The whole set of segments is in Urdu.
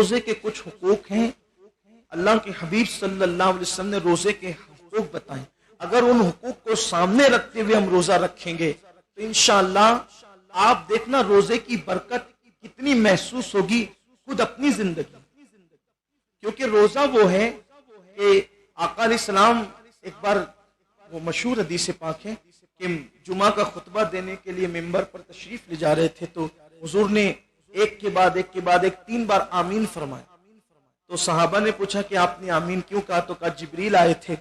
روزے کے کچھ حقوق ہیں، اللہ کے حبیب صلی اللہ علیہ وسلم نے روزے کے حقوق بتائے، اگر ان حقوق کو سامنے رکھتے ہوئے ہم روزہ رکھیں گے تو انشاءاللہ آپ دیکھنا روزے کی برکت کتنی محسوس ہوگی خود اپنی زندگی، کیونکہ روزہ وہ ہے کہ آقا علیہ السلام ایک بار، وہ مشہور حدیث پاک ہے کہ جمعہ کا خطبہ دینے کے لیے ممبر پر تشریف لے جا رہے تھے تو حضور نے ایک کے بعد ایک 3 بار آمین فرمایا، تو صحابہ نے پوچھا کہ آپ نے آمین کیوں کہا؟ تو کہا جبریل آئے تھے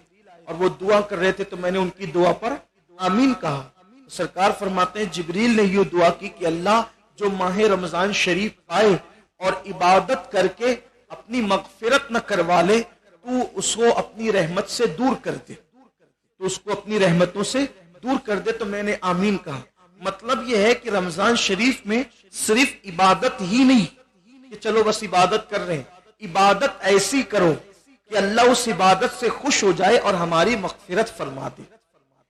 اور وہ دعا کر رہے تھے تو میں نے ان کی دعا پر آمین کہا۔ سرکار فرماتے ہیں جبریل نے یہ دعا کی کہ اللہ جو ماہ رمضان شریف آئے اور عبادت کر کے اپنی مغفرت نہ کروا لے تو اس کو اپنی رحمت سے دور کر دے، تو اس کو اپنی رحمتوں سے دور کر دے، تو میں نے آمین کہا۔ مطلب یہ ہے کہ رمضان شریف میں صرف عبادت ہی نہیں کہ چلو بس عبادت کر رہے ہیں، عبادت ایسی کرو کہ اللہ اس عبادت سے خوش ہو جائے اور ہماری مغفرت فرما دے،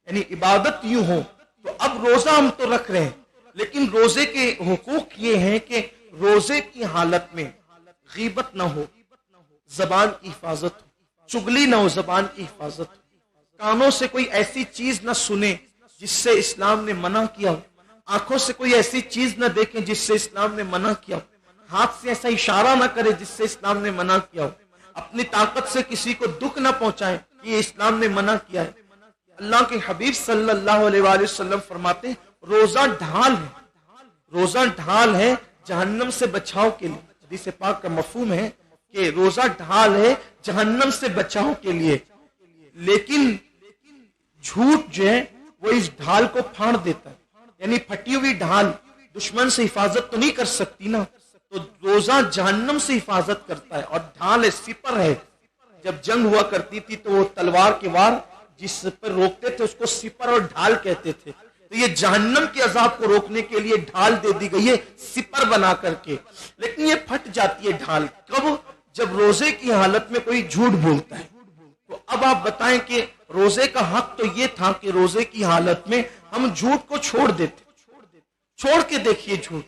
یعنی عبادت یوں ہو۔ تو اب روزہ ہم تو رکھ رہے ہیں، لیکن روزے کے حقوق یہ ہیں کہ روزے کی حالت میں غیبت نہ ہو، زبان کی حفاظت ہو، چگلی نہ ہو، زبان کی حفاظت ہو، کانوں سے کوئی ایسی چیز نہ سنے جس سے اسلام نے منع کیا ہو، آنکھوں سے کوئی ایسی چیز نہ دیکھیں جس سے اسلام نے منع کیا ہو، ہاتھ سے ایسا اشارہ نہ کرے جس سے اسلام نے منع کیا ہو، اپنی طاقت سے کسی کو دکھ نہ پہنچائیں، یہ اسلام نے منع کیا ہے۔ اللہ کے حبیب صلی اللہ علیہ وآلہ وسلم فرماتے ہیں روزہ ڈھال ہے، روزہ ڈھال ہے جہنم سے بچاؤ کے لیے۔ حدیث پاک کا مفہوم ہے کہ روزہ ڈھال ہے جہنم سے بچاؤ کے لیے، لیکن جھوٹ جو ہے وہ اس ڈھال کو پھاڑ دیتا ہے، یعنی پھٹی ہوئی ڈھال دشمن سے حفاظت تو نہیں کر سکتی نا، تو روزہ جہنم سے حفاظت کرتا ہے، اور ڈھال ہے، سپر ہے۔ جب جنگ ہوا کرتی تھی تو وہ تلوار کے وار جس پر روکتے تھے اس کو سپر اور ڈھال کہتے تھے، تو یہ جہنم کے عذاب کو روکنے کے لیے ڈھال دے دی گئی ہے سپر بنا کر کے، لیکن یہ پھٹ جاتی ہے ڈھال کب؟ جب روزے کی حالت میں کوئی جھوٹ بولتا ہے۔ تو اب آپ بتائیں کہ روزے کا حق تو یہ تھا کہ روزے کی حالت میں ہم جھوٹ کو چھوڑ دیتے، چھوڑ کے دیکھیے جھوٹ۔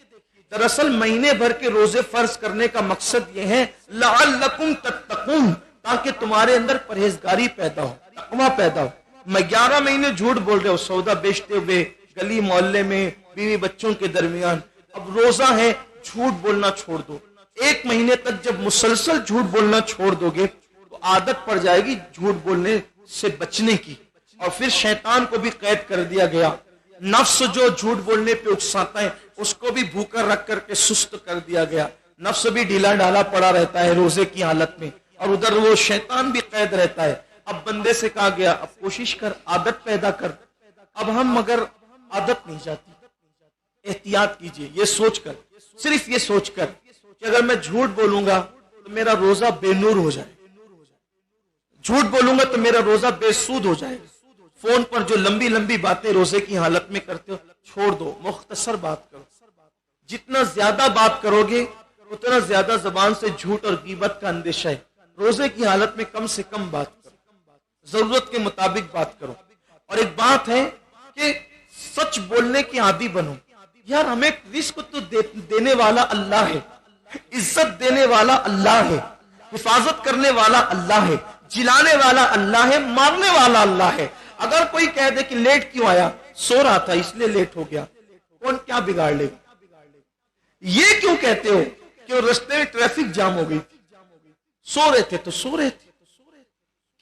دراصل مہینے بھر کے روزے فرض کرنے کا مقصد یہ ہے لعلکم تتقون، تاکہ تمہارے اندر پرہیزگاری پیدا ہو، تقویٰ پیدا ہو۔ میں 11 مہینے جھوٹ بول رہے ہو، سودا بیچتے ہوئے گلی محلے میں بیوی بچوں کے درمیان، اب روزہ ہے جھوٹ بولنا چھوڑ دو۔ 1 مہینے تک جب مسلسل جھوٹ بولنا چھوڑ دو گے تو عادت پڑ جائے گی جھوٹ بولنے سے بچنے کی، اور پھر شیطان کو بھی قید کر دیا گیا، نفس جو جھوٹ بولنے پہ اکساتا ہے اس کو بھی بھوکا رکھ کر کے سست کر دیا گیا، نفس بھی ڈھیلا ڈالا پڑا رہتا ہے روزے کی حالت میں، اور ادھر وہ شیطان بھی قید رہتا ہے۔ اب بندے سے کہا گیا اب کوشش کر، عادت پیدا کر۔ اب ہم مگر عادت نہیں جاتی، احتیاط کیجئے، یہ سوچ کر، صرف یہ سوچ کر کہ اگر میں جھوٹ بولوں گا تو میرا روزہ بے نور ہو جائے، جھوٹ بولوں گا تو میرا روزہ بے سود ہو جائے۔ فون پر جو لمبی لمبی باتیں روزے کی حالت میں کرتے ہو چھوڑ دو، مختصر بات کرو۔ جتنا زیادہ بات کرو گے اتنا زیادہ زبان سے جھوٹ اور غیبت کا اندیشہ ہے۔ روزے کی حالت میں کم سے کم بات کرو، ضرورت کے مطابق بات کرو۔ اور ایک بات ہے کہ سچ بولنے کی عادی بنو۔ یار ہمیں رزق تو دینے والا اللہ ہے، عزت دینے والا اللہ ہے، حفاظت کرنے والا اللہ ہے، جلانے والا اللہ ہے، مارنے والا اللہ ہے۔ اگر کوئی کہہ دے کہ لیٹ کیوں آیا؟ سو رہا تھا اس لیے لیٹ ہو گیا، کون کیا بگاڑ لے گا؟ یہ کیوں کہتے ہو کہ رستے میں ٹریفک جام ہو گئی تھی؟ سو رہے تھے تو سو رہے تھے،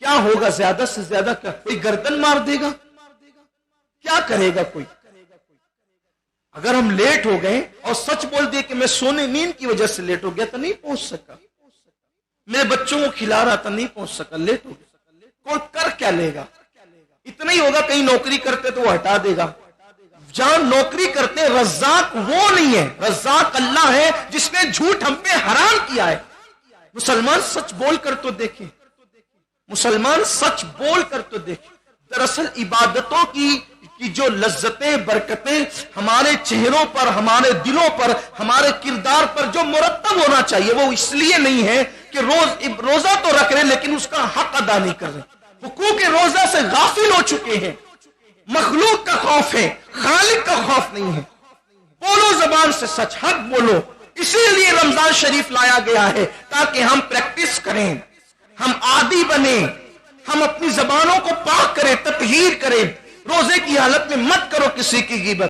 کیا ہوگا؟ زیادہ سے زیادہ کوئی گردن مار دے گا؟ کیا کرے گا کوئی؟ اگر ہم لیٹ ہو گئے اور سچ بول دیے کہ میں سونے نیند کی وجہ سے لیٹ ہو گیا تو نہیں پہنچ سکا، میں بچوں کو کھلا رہا تھا نہیں پہنچ سکا، لیٹ ہو گیا، کوئی کر کیا لے گا؟ اتنا ہی ہوگا کہیں نوکری کرتے تو وہ ہٹا دے گا۔ جہاں نوکری کرتے رزاق وہ نہیں ہے، رزاق اللہ ہے جس نے جھوٹ ہم پہ حرام کیا ہے۔ مسلمان سچ بول کر تو دیکھیں، مسلمان سچ بول کر تو دیکھیں۔ دراصل عبادتوں کی جو لذتیں برکتیں ہمارے چہروں پر، ہمارے دلوں پر، ہمارے کردار پر جو مرتب ہونا چاہیے وہ اس لیے نہیں ہے کہ روزہ تو رکھ رہے لیکن اس کا حق ادا نہیں کر رہے، حقوق روزہ سے غافل ہو چکے ہیں۔ مخلوق کا خوف ہے، خالق کا خوف نہیں ہے۔ بولو زبان سے سچ، حق بولو، اسی لیے رمضان شریف لایا گیا ہے تاکہ ہم پریکٹس کریں، ہم عادی بنیں، ہم اپنی زبانوں کو پاک کریں، تطہیر کریں۔ روزے کی حالت میں مت کرو کسی کی غیبت۔